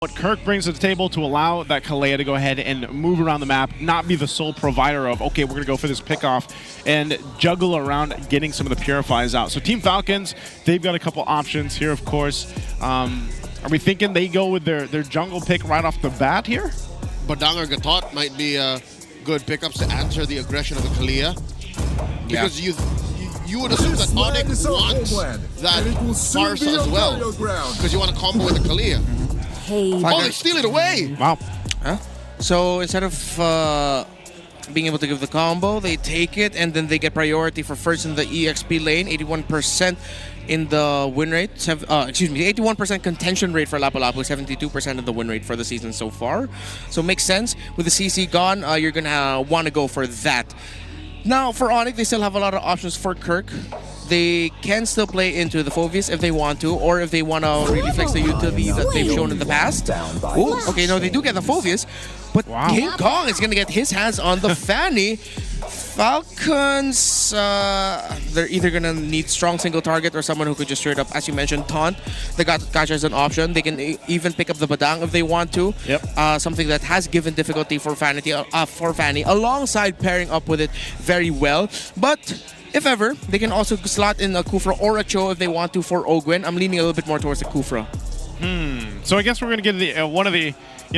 what Kirk brings to the table to allow that Kalea to go ahead and move around the map, not be the sole provider of, okay, we're going to go for this pickoff and juggle around getting some of the Purifies out. So Team Falcons, they've got a couple options here, of course. Are we thinking they go with their jungle pick right off the bat here? Badang or Gatot might be good pickups to answer the aggression of the Kalea. Because you would assume that ONIC wants that Farsa as well. Because you want to combo with the Kalea. Oh, they steal it away! Wow. Huh? So instead of being able to give the combo, they take it and then they get priority for first in the EXP lane, 81% in the win rate. 81% contention rate for Lapu-Lapu, 72% of the win rate for the season so far. So makes sense. With the CC gone, you're going to want to go for that. Now, for ONIC, they still have a lot of options for Kirk. They can still play into the Phoveus if they want to, or if they want to really flex the utility that they've shown in the past. Ooh, okay, no, they do get the Phoveus, but King Kong is going to get his hands on the Fanny. Falcons, they're either going to need strong single target or someone who could just straight up, as you mentioned, taunt. They got Gacha as an option. They can even pick up the Badang if they want to. Yep. Something that has given difficulty for Fanny, alongside pairing up with it very well. But if ever, they can also slot in a Kufra or a Cho if they want to for Ogwen. I'm leaning a little bit more towards the Kufra. So I guess we're going to get one of the...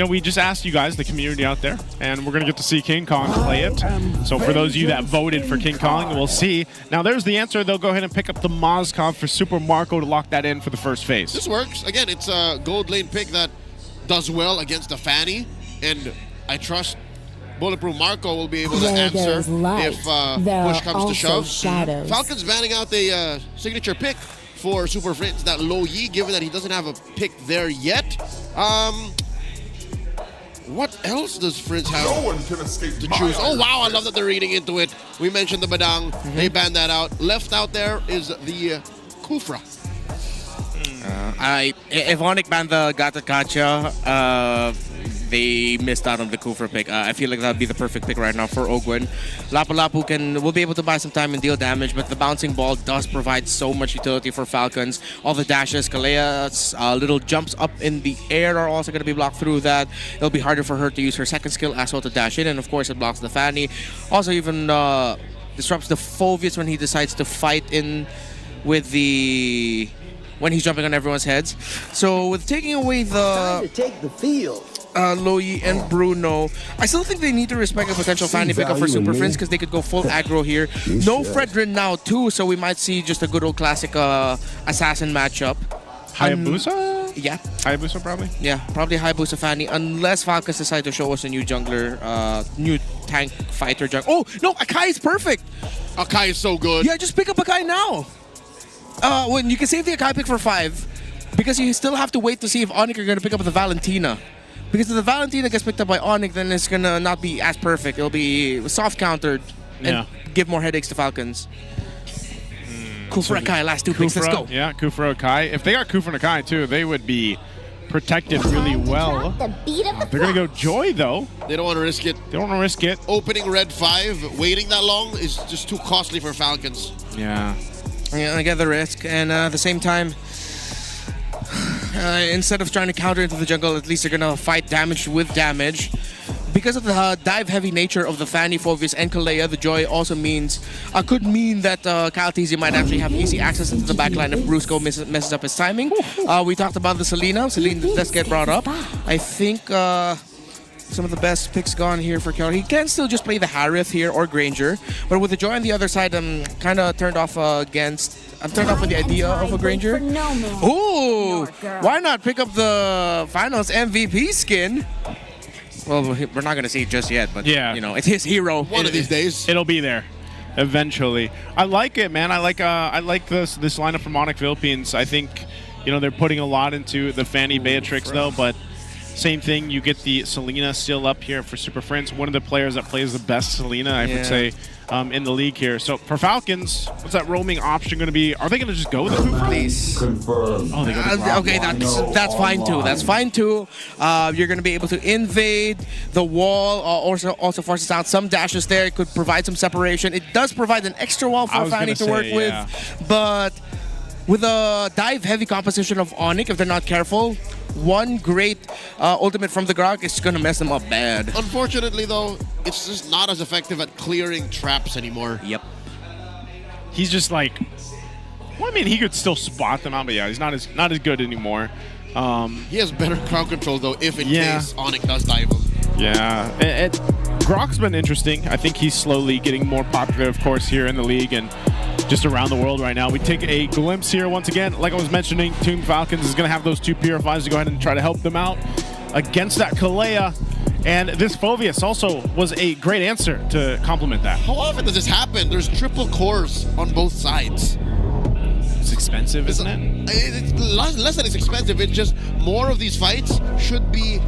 we just asked you guys, the community out there, and we're going to get to see King Kong play it. So for those of you that voted for King Kong, we'll see. Now there's the answer. They'll go ahead and pick up the Mozkov for Super Marco to lock that in for the first phase. This works. Again, it's a gold lane pick that does well against the Fanny, and I trust Bulletproof Marco will be able to answer if push comes to shove. Falcons banning out the signature pick for Super Friends, that Lo Yi, given that he doesn't have a pick there yet. What else does Fritz have to choose? Oh, wow, I love that they're reading into it. We mentioned the Badang. They banned that out. Left out there is the Kufra. If ONIC banned the Gata Gacha, they missed out on the Kufra pick. I feel like that would be the perfect pick right now for Ogwen. Lapu-Lapu will be able to buy some time and deal damage, but the bouncing ball does provide so much utility for Falcons. All the dashes, Kalea's little jumps up in the air are also going to be blocked through that. It'll be harder for her to use her second skill as well to dash in, and of course it blocks the Fanny. Also even disrupts the Phoveus when he decides to fight in with the... when he's jumping on everyone's heads. So with taking away the... Time to take the field. Lo Yi and Bruno, I still think they need to respect a potential Fanny pickup for Super Friends because they could go full aggro here. No Fredrin now too, so we might see just a good old classic assassin matchup. Hayabusa? Yeah. Hayabusa probably? Yeah, probably Hayabusa Fanny, unless Falcons decide to show us a new jungler, new tank fighter jungler. Oh, no, Akai is perfect! Akai is so good. Yeah, just pick up Akai now! When you can save the Akai pick for 5, because you still have to wait to see if ONIC are going to pick up the Valentina. Because if the Valentina gets picked up by ONIC, then it's going to not be as perfect. It'll be soft countered and give more headaches to Falcons. Kufra Akai, last 2 picks, let's go. Yeah, Kufra Akai. If they got Kufra and Akai too, they would be protected really well. They're going to go Joy though. They don't want to risk it. They don't want to risk it. Opening Red 5, waiting that long is just too costly for Falcons. Yeah. I get the risk, and at the same time, instead of trying to counter into the jungle, at least they're going to fight damage with damage. Because of the dive-heavy nature of the Fanny, Phoveus, and Kalea, the Joy also means, could mean that Kyle TZ might actually have easy access into the backline if Brusco messes up his timing. We talked about the Selena. Selena does get brought up. I think some of the best picks gone here for Kel. He can still just play the Harith here or Granger, but with the Joy on the other side, I'm kind of turned off I'm turned off with the idea of a Granger. Ooh, why not pick up the Finals MVP skin? Well, we're not gonna see it just yet, but you know, it's his hero. One of these days, it'll be there eventually. I like it, man. I like this lineup from ONIC Philippines. I think they're putting a lot into the Fanny Beatrix though, but. Same thing, you get the Selena still up here for Super Friends. One of the players that plays the best Selena, I would say, in the league here. So for Falcons, what's that roaming option going to be? Are they going to just go with the Kufra? Please. Confirm. Oh, they go to okay, that's fine too. That's fine too. You're going to be able to invade the wall, also forces out some dashes there. It could provide some separation. It does provide an extra wall for Fanny to work with, but with a dive-heavy composition of ONIC, if they're not careful, one great ultimate from the Grok is going to mess them up bad. Unfortunately, though, it's just not as effective at clearing traps anymore. Yep. He's just like, well, I mean, he could still spot them out, but yeah, he's not as good anymore. He has better crowd control, though, if in case ONIC does dive him. Yeah. Grok's been interesting. I think he's slowly getting more popular, of course, here in the league and just around the world right now. We take a glimpse here once again. Like I was mentioning, Team Falcons is going to have those two Purifies to go ahead and try to help them out against that Kalea. And this Phoveus also was a great answer to complement that. How often does this happen? There's triple cores on both sides. It's expensive, isn't it? It's less than it's expensive. It's just more of these fights should be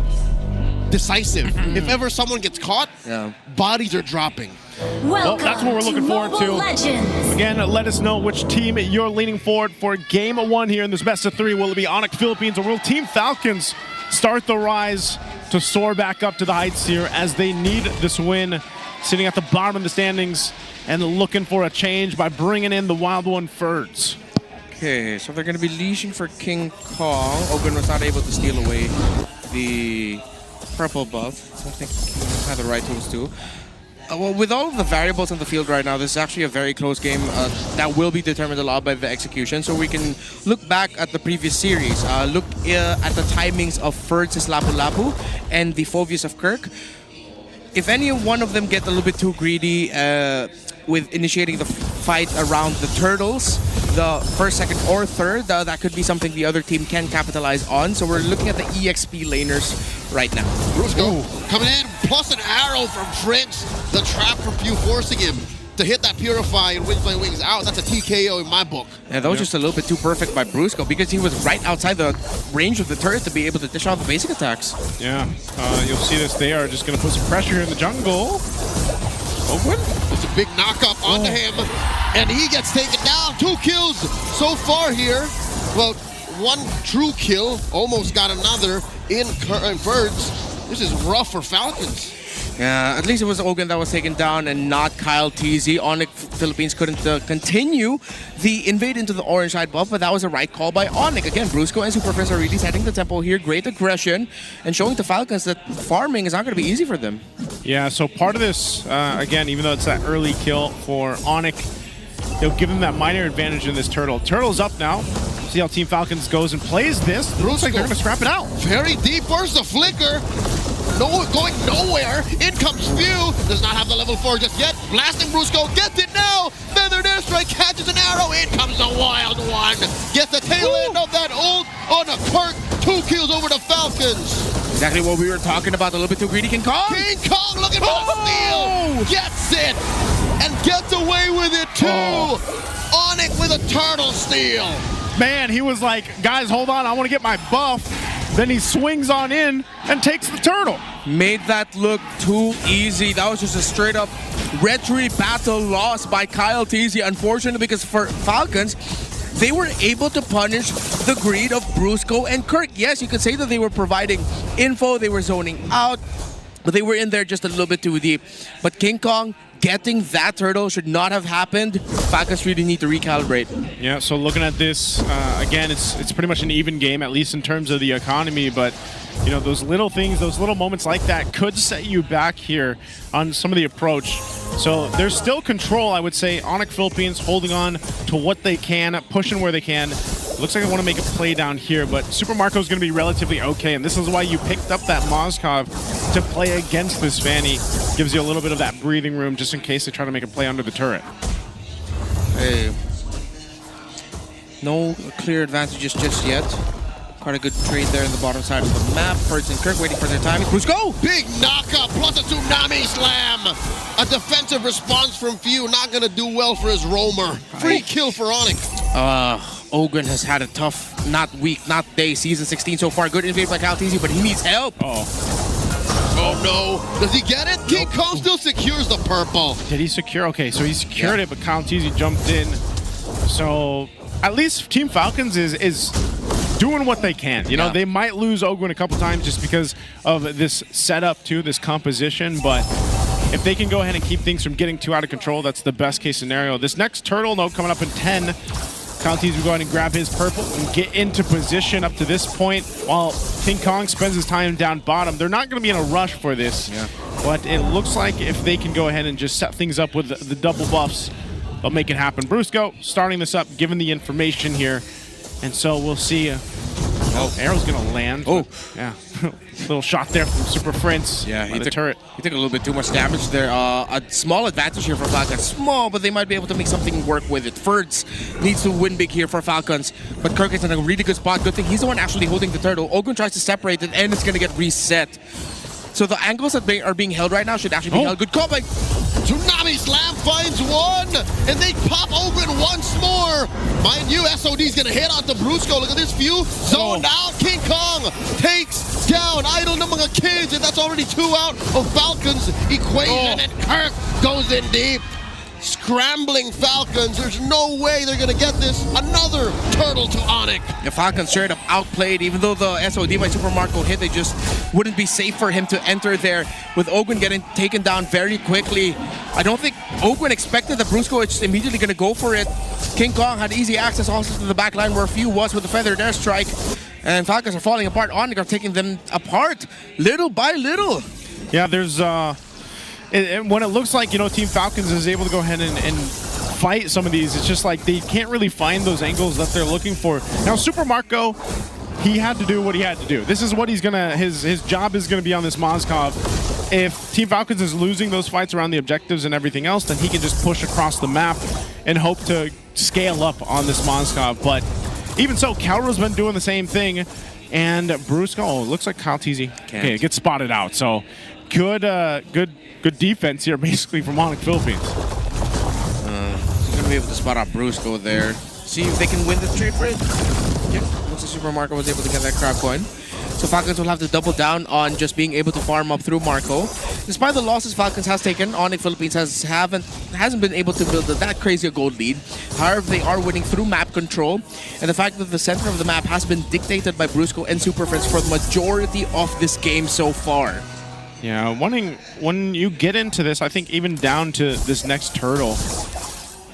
decisive. If ever someone gets caught, bodies are dropping. Well, that's what we're looking forward to. Legends. Again, let us know which team you're leaning forward for Game 1 here in this best of 3. Will it be ONIC Philippines or will Team Falcons start the rise to soar back up to the heights here as they need this win, sitting at the bottom of the standings and looking for a change by bringing in the Wild One Ferds? Okay, so they're going to be leashing for King Kong. Ogun was not able to steal away the purple buff. So I think he had the right tools too. Well, with all of the variables on the field right now, this is actually a very close game that will be determined a lot by the execution. So we can look back at the previous series, look at the timings of Ferds' Lapu Lapu and the Phoveus of Kirk. If any one of them get a little bit too greedy with initiating the fight around the turtles, the first, second, or third, that could be something the other team can capitalize on. So we're looking at the EXP laners right now. Brusco coming in, plus an arrow from Prince. The trap from Pew forcing him to hit that Purify and Wings by Wings out. That's a TKO in my book. Yeah, that was just a little bit too perfect by Brusco because he was right outside the range of the turret to be able to dish out the basic attacks. Yeah, you'll see this. They are just going to put some pressure here in the jungle. Ogun? It's a big knock-up onto him, and he gets taken down. 2 kills so far here. Well, 1 true kill, almost got another in Ferds. This is rough for Falcons. Yeah, at least it was Ogun that was taken down and not Kyle TZ. ONIC Philippines couldn't continue the invade into the orange side buff, but that was a right call by ONIC. Again, Brusco and Superfist are really setting the tempo here. Great aggression and showing the Falcons that farming is not going to be easy for them. Yeah, so part of this, again, even though it's that early kill for ONIC, they'll give them that minor advantage in this turtle. Turtle's up now. See how Team Falcons goes and plays this. It looks like they're going to scrap it out. Very deep. Where's the flicker? No, going nowhere. In comes Spew. Does not have the level 4 just yet. Blasting Brusco. Gets it now. Feathered airstrike catches an arrow. In comes the Wild One. Gets the tail end of that ult on a Kirk. 2 kills over the Falcons. Exactly what we were talking about. A little bit too greedy. King Kong. King Kong looking for the steal. Gets it. And gets away with it too. ONIC with a turtle steal. Man, he was like, guys, hold on. I want to get my buff. Then he swings on in and takes the turtle. Made that look too easy. That was just a straight up retry battle loss by Kyle TZ. Unfortunately, because for Falcons, they were able to punish the greed of Brusco and Kirk. Yes, you could say that they were providing info, they were zoning out, but they were in there just a little bit too deep. But King Kong getting that turtle should not have happened. Falcons really need to recalibrate. Yeah, so looking at this, again, it's pretty much an even game, at least in terms of the economy, but you know, those little things, those little moments like that could set you back here on some of the approach. So there's still control, I would say. ONIC Philippines holding on to what they can, pushing where they can. Looks like I want to make a play down here, but Super Marco's going to be relatively okay, and this is why you picked up that Moskov to play against this Fanny. Gives you a little bit of that breathing room just in case they try to make a play under the turret. Hey. No clear advantages just yet. Quite a good trade there in the bottom side of the map. Ferds and Kirk waiting for their timing. Let's go! Big knockup plus a tsunami slam. A defensive response from Few. Not going to do well for his roamer. Free kill for ONIC. Ogun has had a tough, not week, not day, season 16 so far. Good invade by Kyle TZ, but he needs help. Oh no. Does he get it? King Kong still secures the purple. Did he secure? Okay, so he secured it, but Kyle TZ jumped in. So at least Team Falcons is doing what they can. You know, they might lose Ogun a couple times just because of this setup too, this composition, but if they can go ahead and keep things from getting too out of control, that's the best case scenario. This next turtle node coming up in 10. Calties will go ahead and grab his purple and get into position up to this point while King Kong spends his time down bottom. They're not going to be in a rush for this, but it looks like if they can go ahead and just set things up with the double buffs, they'll make it happen. Brusco starting this up, given the information here, and so we'll see. Arrow's going to land. Oh, yeah. Little shot there from Super Prince. Yeah, he took, turret. He took a little bit too much damage there. A small advantage here for Falcons. Small, but they might be able to make something work with it. Ferds needs to win big here for Falcons, but Kirk is in a really good spot. Good thing he's the one actually holding the turtle. Ogun tries to separate it, and it's going to get reset. So the angles that are being held right now should actually be held. Good call by Tsunami Slam finds one, and they pop Ogun once more. Mind you, SOD's gonna hit onto Brusco. Look at this view. Zoned out. King Kong takes down Idol ng mga kids, and that's already 2 out of Falcons' equation. And Kirk goes in deep. Scrambling Falcons. There's no way they're gonna get this. Another turtle to ONIC. The Falcons straight up outplayed. Even though the SOD by Super Marco hit, they just wouldn't be safe for him to enter there. With Ogun getting taken down very quickly, I don't think Ogun expected that Brusco is just immediately gonna go for it. King Kong had easy access also to the back line where Few was with the feathered airstrike. And Falcons are falling apart. ONIC are taking them apart little by little. Yeah, there's and when it looks like, Team Falcons is able to go ahead and fight some of these, it's just like they can't really find those angles that they're looking for. Now, Super Marco, he had to do what he had to do. This is what he's gonna, his job is gonna be on this Mozkov. If Team Falcons is losing those fights around the objectives and everything else, then he can just push across the map and hope to scale up on this Mozkov. But even so, Calro's been doing the same thing, and Brusco, looks like Kyle Teasy. Okay, it gets spotted out. So good defense here, basically, from ONIC Philippines. He's going to be able to spot out Brusco there. See if they can win the trade bridge. Yeah, once the Super Marco was able to get that crab coin. So Falcons will have to double down on just being able to farm up through Marco. Despite the losses Falcons has taken, ONIC Philippines hasn't been able to build that crazy a gold lead. However, they are winning through map control, and the fact that the center of the map has been dictated by Brusco and Super Friends for the majority of this game so far. Yeah, when you get into this, I think even down to this next turtle,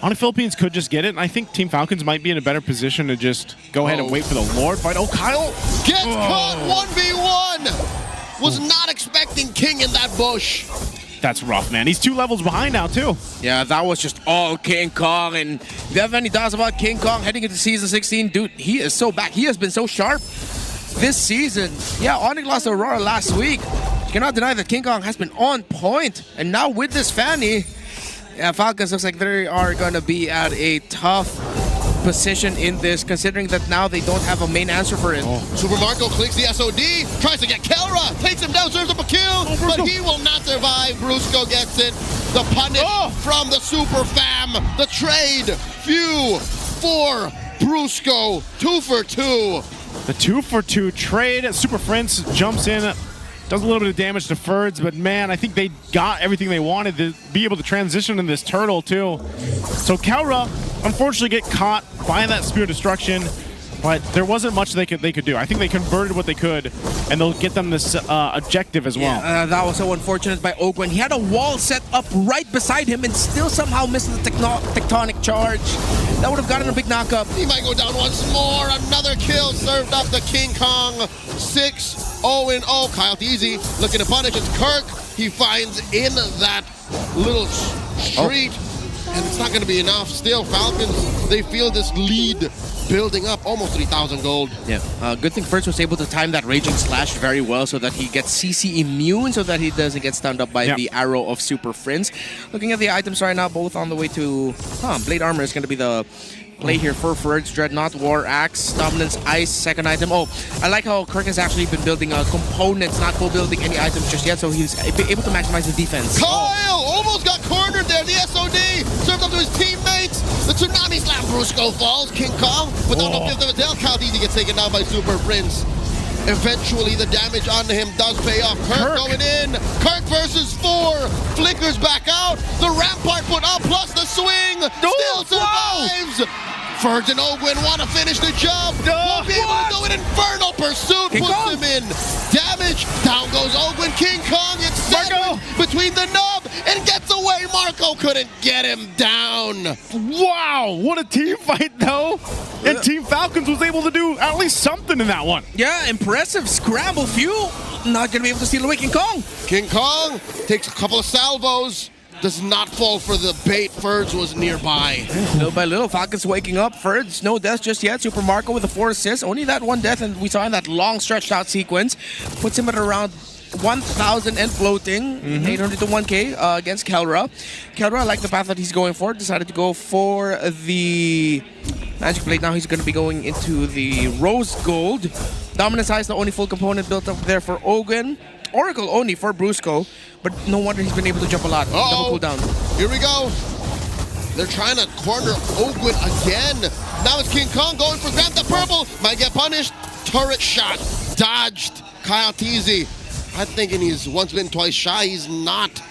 ONIC Philippines could just get it, and I think Team Falcons might be in a better position to just go ahead and wait for the Lord fight. Oh, Kyle gets caught 1v1. Was not expecting King in that bush. That's rough, man. He's 2 levels behind now, too. Yeah, that was just all King Kong. And if you have any doubts about King Kong heading into season 16, dude, he is so back. He has been so sharp this season. Yeah, ONIC lost to Aurora last week. You cannot deny that King Kong has been on point. And now with this Fanny, yeah, Falcons looks like they are going to be at a tough position in this, considering that now they don't have a main answer for it. Super Marco clicks the SOD, tries to get Kelra, takes him down, serves up a kill, but he will not survive. Brusco gets it. The punish from the Super Fam. The trade. Few for Brusco. 2 for 2. The 2 for 2 trade. Super Friends jumps in, does a little bit of damage to Ferds, but man, I think they got everything they wanted to be able to transition in this turtle too. So Kelra, unfortunately, get caught by that Spear Destruction, but there wasn't much they could do. I think they converted what they could, and they'll get them this objective as well. Yeah, that was so unfortunate by Ogun. He had a wall set up right beside him and still somehow missed the tectonic charge. That would have gotten a big knockup. He might go down once more. Another kill served up to King Kong. 6-0-0. Kyle Teasy looking to punish. It's Kirk. He finds in that little street. And it's not going to be enough. Still, Falcons, they feel this lead building up, almost 3,000 gold. Yeah, good thing First was able to time that Raging Slash very well so that he gets CC immune so that he doesn't get stunned up by the arrow of Super Friends. Looking at the items right now, both on the way to Blade Armor is going to be the play here for Ferds, Dreadnought, War Axe, Dominance, Ice, second item. Oh, I like how Kirk has actually been building components, not full building any items just yet, so he's able to maximize the defense. Kyle almost got cornered there. The SOD served up to his teammates. The Tsunami Slam. Brusco falls. King Kong without no gift of a tail. Kyle Teasy gets taken down by Super Prince. Eventually, the damage on him does pay off. Kirk going in. Kirk versus 4. Flickers back out. The Rampart put up, plus the swing. Still survives. Ferds and Ogun want to finish the job. Won't be able to do it. Infernal Pursuit puts him in. Damage. Down goes Ogun. King Kong. It's sandwiched between the nub and gets away. Marco couldn't get him down. Wow, what a team fight though. And Team Falcons was able to do at least something in that one. Yeah, impressive scramble. Few not going to be able to steal away King Kong. King Kong takes a couple of salvos. Does not fall for the bait. Ferds was nearby. Little by little, Falcons waking up. Ferds, no deaths just yet. Super Marco with the 4 assists. Only that 1 death, and we saw in that long stretched out sequence. Puts him at around 1,000 and floating. 800 to 1K against Kelra. Kelra, I like the path that he's going for. Decided to go for the Magic Blade. Now he's going to be going into the Rose Gold. Dominance Eye is the only full component built up there for Ogun. Oracle only for Brusco, but no wonder he's been able to jump a lot. Double cooldown. Here we go. They're trying to corner Ogun again. Now it's King Kong going for grab the purple. Might get punished. Turret shot. Dodged. Kyle Teasy. I'm thinking he's once been twice shy. He's not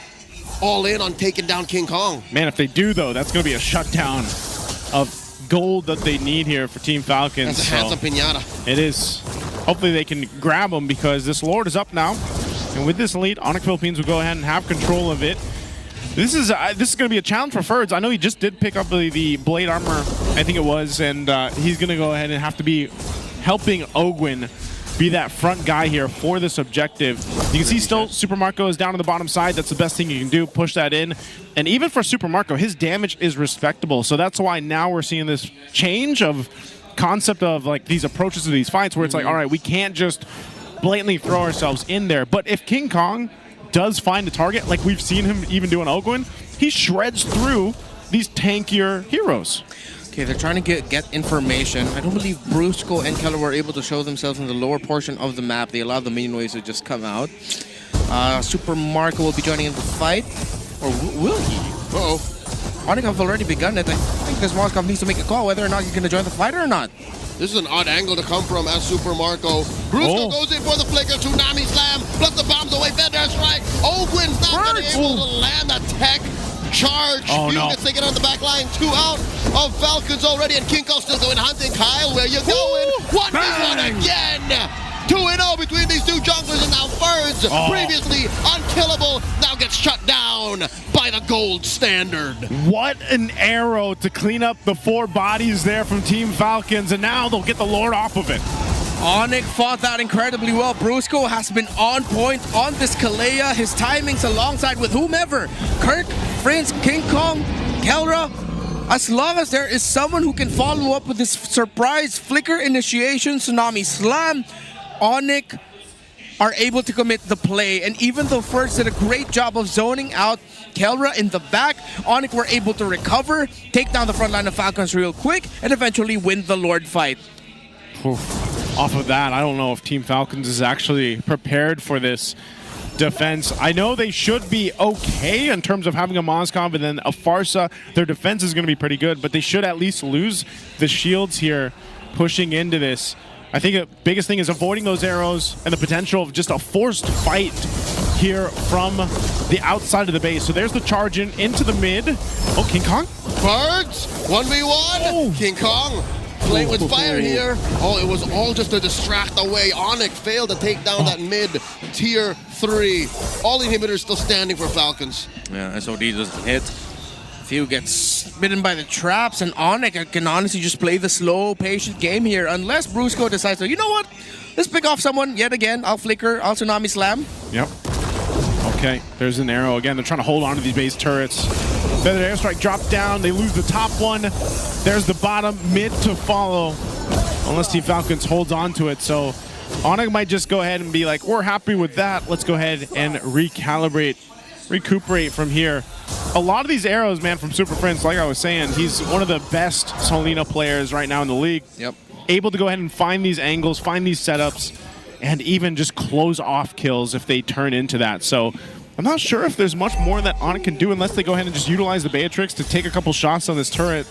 all in on taking down King Kong. Man, if they do though, that's going to be a shutdown of gold that they need here for Team Falcons. That's a handsome pinata. It is. Hopefully they can grab him because this Lord is up now. And with this lead, ONIC Philippines will go ahead and have control of it. This is going to be a challenge for Ferds. I know he just did pick up the blade armor, I think it was, and he's going to go ahead and have to be helping Ogun be that front guy here for this objective. You can see still Super Marco is down on the bottom side. That's the best thing you can do, push that in. And even for Super Marco, his damage is respectable. So that's why now we're seeing this change of concept of like these approaches to these fights where it's like, all right, we can't just blatantly throw ourselves in there. But if King Kong does find a target, like we've seen him even do an Ogun, he shreds through these tankier heroes. Okay, they're trying to get information. I don't believe Brusco and Keller were able to show themselves in the lower portion of the map. They allowed the minion waves to just come out. Super Marco will be joining in the fight. Or will he? Uh-oh. ONIC have already begun it. I think this Moscow needs to make a call whether or not he's going to join the fight or not. This is an odd angle to come from as Super Marco. Brusco goes in for the flicker. Tsunami Slam. Plus the bombs away. Fender Strike. Ogun's not going to be able to land a tech charge. Oh, no. Gets taken on the back line. 2 out of Falcons already. And King Kong still going hunting. Kyle, where you going? 1v1 again. 2-0 between these two junglers. And now Ferds, previously unkillable, now gets shut down by the gold standard. What an arrow to clean up the 4 bodies there from Team Falcons, and now they'll get the Lord off of it. ONIC fought that incredibly well. Brusco has been on point on this Kalea. His timings alongside with whomever. Kirk, Prince, King Kong, Kelra. As long as there is someone who can follow up with this surprise flicker initiation, Tsunami Slam, ONIC are able to commit the play. And even though First did a great job of zoning out Kelra in the back, ONIC were able to recover, take down the front line of Falcons real quick, and eventually win the Lord fight. Off of that, I don't know if Team Falcons is actually prepared for this defense. I know they should be okay in terms of having a Moscov and then a Farsa. Their defense is going to be pretty good, but they should at least lose the shields here pushing into this. I think the biggest thing is avoiding those arrows and the potential of just a forced fight here from the outside of the base. So there's the charge into the mid. Oh, King Kong? Birds, 1v1. Oh. King Kong playing with fire here. Oh, it was all just to distract away. ONIC failed to take down that mid tier 3. All inhibitors still standing for Falcons. Yeah, SOD doesn't hit. Few gets bitten by the traps, and ONIC can honestly just play the slow, patient game here. Unless Brusco decides to, you know what? Let's pick off someone yet again. I'll flicker, I'll Tsunami Slam. Yep. Okay, there's an arrow again. They're trying to hold on to these base turrets. Feathered airstrike dropped down. They lose the top one. There's the bottom, mid to follow. Unless Team Falcons holds on to it. So ONIC might just go ahead and be like, we're happy with that. Let's go ahead and recuperate from here. A lot of these arrows, man, from Super Prince, like I was saying, he's one of the best Solina players right now in the league. Yep. Able to go ahead and find these angles, find these setups, and even just close off kills if they turn into that. So I'm not sure if there's much more that ONIC can do unless they go ahead and just utilize the Beatrix to take a couple shots on this turret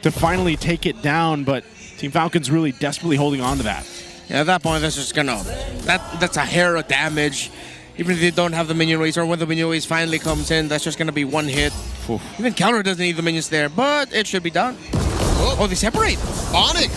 to finally take it down. But Team Falcon's really desperately holding on to that. Yeah, at that point, that's just gonna, that's a hair of damage. Even if they don't have the minion race, or when the minion race finally comes in, that's just gonna be one hit. Oof. Even Counter doesn't need the minions there, but it should be done. Oh, they separate. ONIC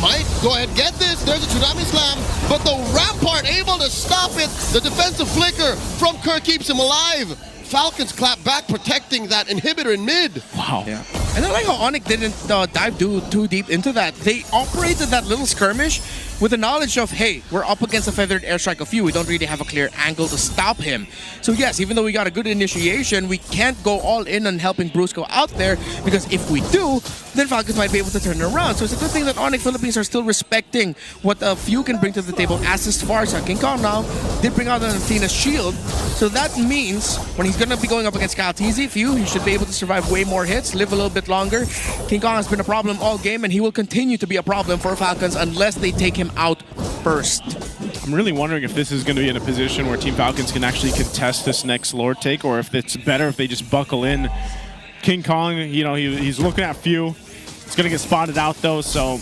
might go ahead and get this. There's a Tsunami Slam, but the Rampart able to stop it. The defensive flicker from Kirk keeps him alive. Falcons clap back, protecting that inhibitor in mid. Wow. Yeah. And I like how ONIC didn't dive too deep into that. They operated that little skirmish with the knowledge of, hey, we're up against a feathered airstrike of you. We don't really have a clear angle to stop him. So yes, even though we got a good initiation, we can't go all in on helping Brusco out there, because if we do, then Falcons might be able to turn it around. So it's a good thing that ONIC Philippines are still respecting what a few can bring to the table as is Farsa. King Kong now did bring out an Athena's shield. So that means when he's going to be going up against Calteezy, Few, he should be able to survive way more hits, live a little bit longer. King Kong has been a problem all game, and he will continue to be a problem for Falcons unless they take him out first. I'm really wondering if this is going to be in a position where Team Falcons can actually contest this next Lord take, or if it's better if they just buckle in. King Kong, you know, he's looking at Few. He's going to get spotted out, though, so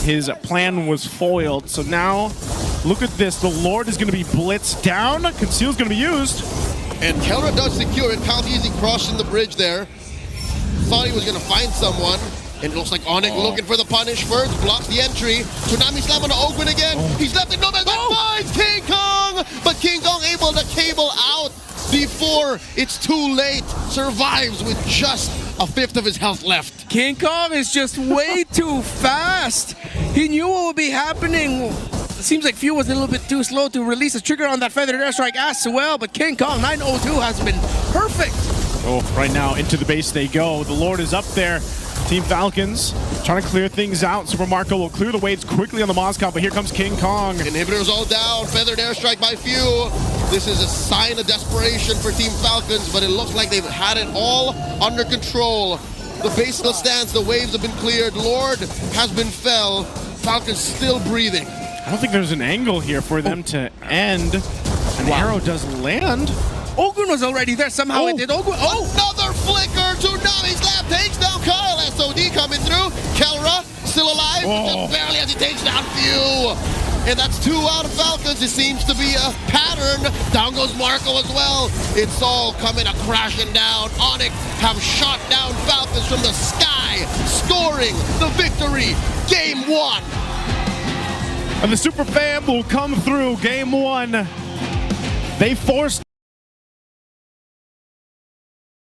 his plan was foiled. So now, look at this. The Lord is going to be blitzed down. Conceal's going to be used. And Kelra does secure it. Calteezy crossing the bridge there. Thought he was going to find someone. And it looks like ONIC looking for the punish first. Blocks the entry. Tsunami slam on the Oakman again. He's left it. No man finds King Kong. But King Kong able to cable out before it's too late. Survives with just a fifth of his health left. King Kong is just way too fast. He knew what would be happening. It seems like Few was a little bit too slow to release a trigger on that feathered airstrike as well. But King Kong 902 has been perfect. Oh, right now into the base they go. The Lord is up there. Team Falcons trying to clear things out. Super Marco will clear the waves quickly on the Moscow, but here comes King Kong. Inhibitors all down. Feathered airstrike by Few. This is a sign of desperation for Team Falcons, but it looks like they've had it all under control. The base still stands. The waves have been cleared. Lord has been fell. Falcons still breathing. I don't think there's an angle here for them to end. An arrow does land. Ogun was already there. Somehow it did. Ogun. Another flicker. Tsunami Slap takes down Kyle. SOD coming through. Kelra still alive. Just barely as he takes down Few. And that's 2 out of Falcons. It seems to be a pattern. Down goes Marco as well. It's all coming crashing down. ONIC have shot down Falcons from the sky, scoring the victory. Game 1. And the Super Fam will come through. Game 1. They forced